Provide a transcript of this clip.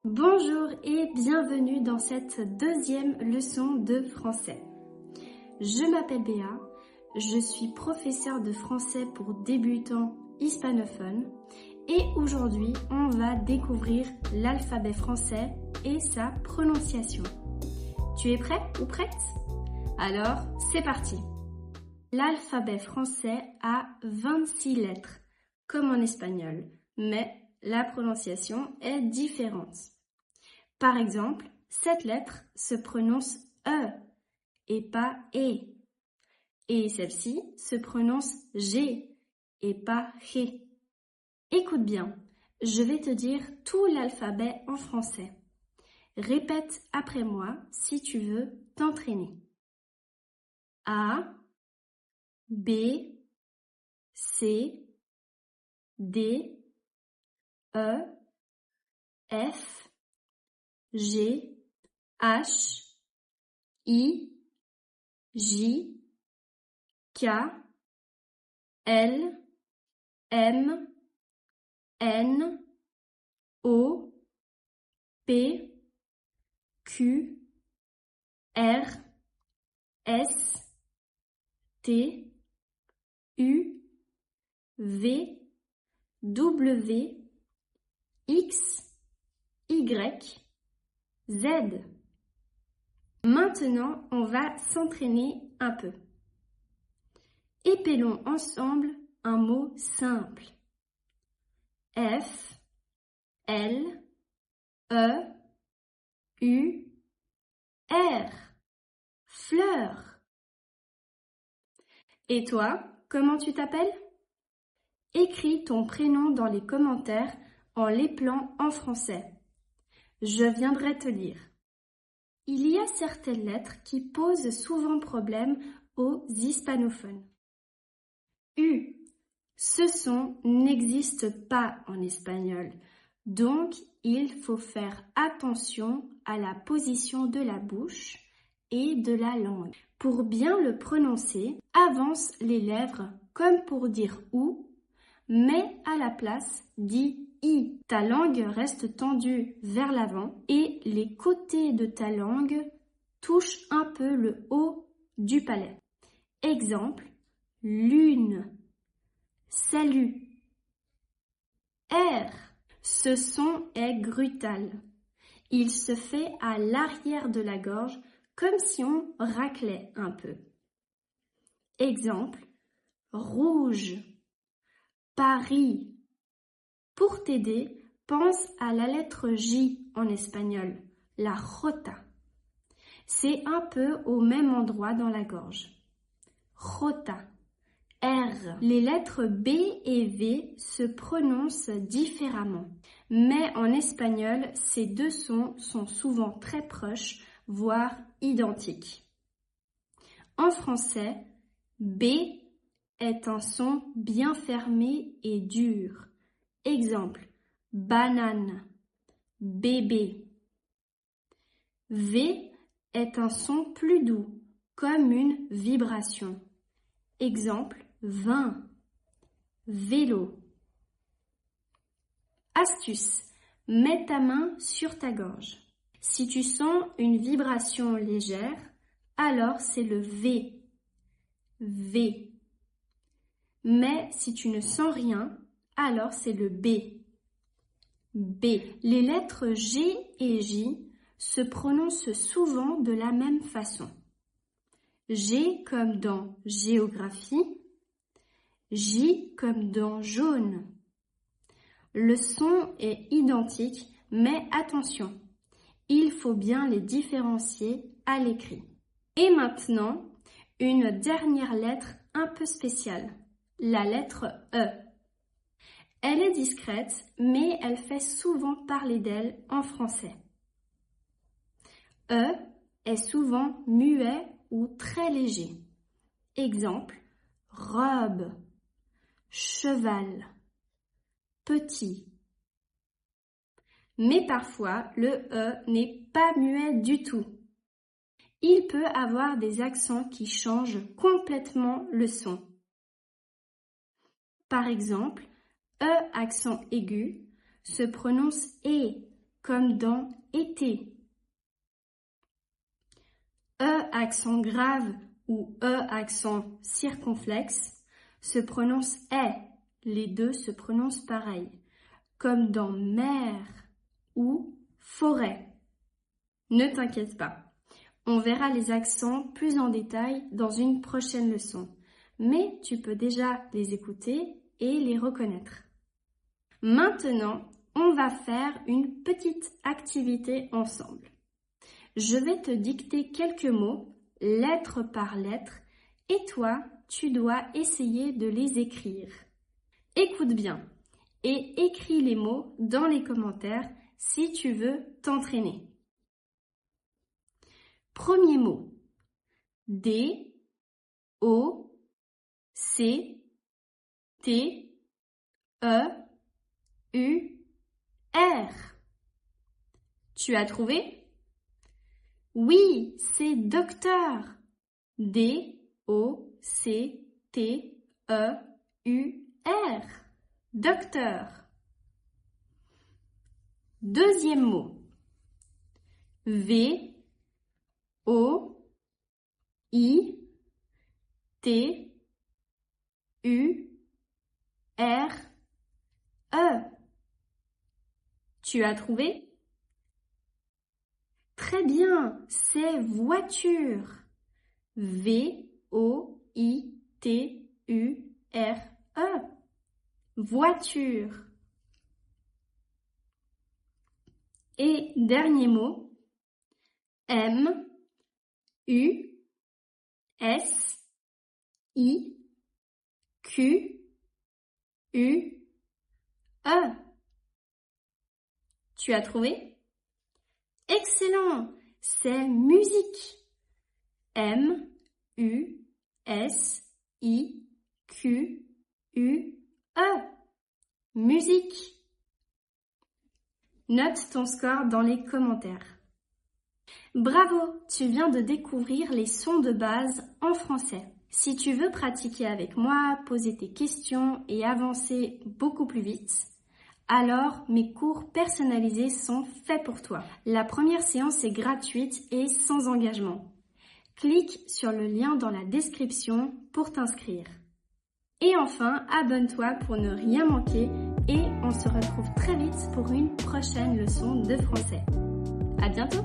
Bonjour et bienvenue dans cette deuxième leçon de français. Je m'appelle Béa, je suis professeure de français pour débutants hispanophones et aujourd'hui on va découvrir l'alphabet français et sa prononciation. Tu es prêt ou prête? Alors c'est parti! L'alphabet français a 26 lettres, comme en espagnol, mais la prononciation est différente. Par exemple, cette lettre se prononce E et pas E. Et celle-ci se prononce G et pas G. Écoute bien, je vais te dire tout l'alphabet en français. Répète après moi si tu veux t'entraîner. A, B, C, D, E, F, G, H, I, J, K, L, M, N, O, P, Q, R, S, T, U, V, W, X, Y, Z. Maintenant, on va s'entraîner un peu. Épellons ensemble un mot simple. F, L, E, U, R. Fleur. Et toi, comment tu t'appelles? Écris ton prénom dans les commentaires en l'épelant en français. Je viendrai te lire. Il y a certaines lettres qui posent souvent problème aux hispanophones. U. Ce son n'existe pas en espagnol, donc il faut faire attention à la position de la bouche et de la langue. Pour bien le prononcer, avance les lèvres comme pour dire OU, mais à la place, dis I. Ta langue reste tendue vers l'avant et les côtés de ta langue touchent un peu le haut du palais. Exemple, lune, salut. R. Ce son est grutal. Il se fait à l'arrière de la gorge comme si on raclait un peu. Exemple, rouge, Paris. Pour t'aider, pense à la lettre J en espagnol, la J. C'est un peu au même endroit dans la gorge. J. R. Les lettres B et V se prononcent différemment, mais en espagnol, ces deux sons sont souvent très proches, voire identiques. En français, B est un son bien fermé et dur. Exemple, banane, bébé. V est un son plus doux, comme une vibration. Exemple, vin, vélo. Astuce, mets ta main sur ta gorge. Si tu sens une vibration légère, alors c'est le V. V. Mais si tu ne sens rien, alors c'est le B. B. Les lettres G et J se prononcent souvent de la même façon. G comme dans géographie, J comme dans jaune. Le son est identique, mais attention, il faut bien les différencier à l'écrit. Et maintenant, une dernière lettre un peu spéciale, la lettre E. Elle est discrète, mais elle fait souvent parler d'elle en français. E est souvent muet ou très léger. Exemple, robe, cheval, petit. Mais parfois, le E n'est pas muet du tout. Il peut avoir des accents qui changent complètement le son. Par exemple, E accent aigu se prononce E comme dans été. E accent grave ou E accent circonflexe se prononce est. Les deux se prononcent pareil, comme dans mer ou forêt. Ne t'inquiète pas, on verra les accents plus en détail dans une prochaine leçon, mais tu peux déjà les écouter et les reconnaître. Maintenant, on va faire une petite activité ensemble. Je vais te dicter quelques mots, lettre par lettre, et toi, tu dois essayer de les écrire. Écoute bien et écris les mots dans les commentaires si tu veux t'entraîner. Premier mot. D, O, C, T, E, U, R. Tu as trouvé? Oui, c'est docteur. D, O, C, T, E, U, R. Docteur. Deuxième mot. V, O, I, T, U, R, E. Tu as trouvé? Très bien, c'est voiture. V, O, I, T, U, R, E. Voiture. Et dernier mot, M, U, S, I, Q, U, E. Tu as trouvé? Excellent! C'est musique. M, U, S, I, Q, U, E. Musique. Note ton score dans les commentaires. Bravo, tu viens de découvrir les sons de base en français. Si tu veux pratiquer avec moi, poser tes questions et avancer beaucoup plus vite, alors mes cours personnalisés sont faits pour toi. La première séance est gratuite et sans engagement. Clique sur le lien dans la description pour t'inscrire. Et enfin, abonne-toi pour ne rien manquer et on se retrouve très vite pour une prochaine leçon de français. À bientôt!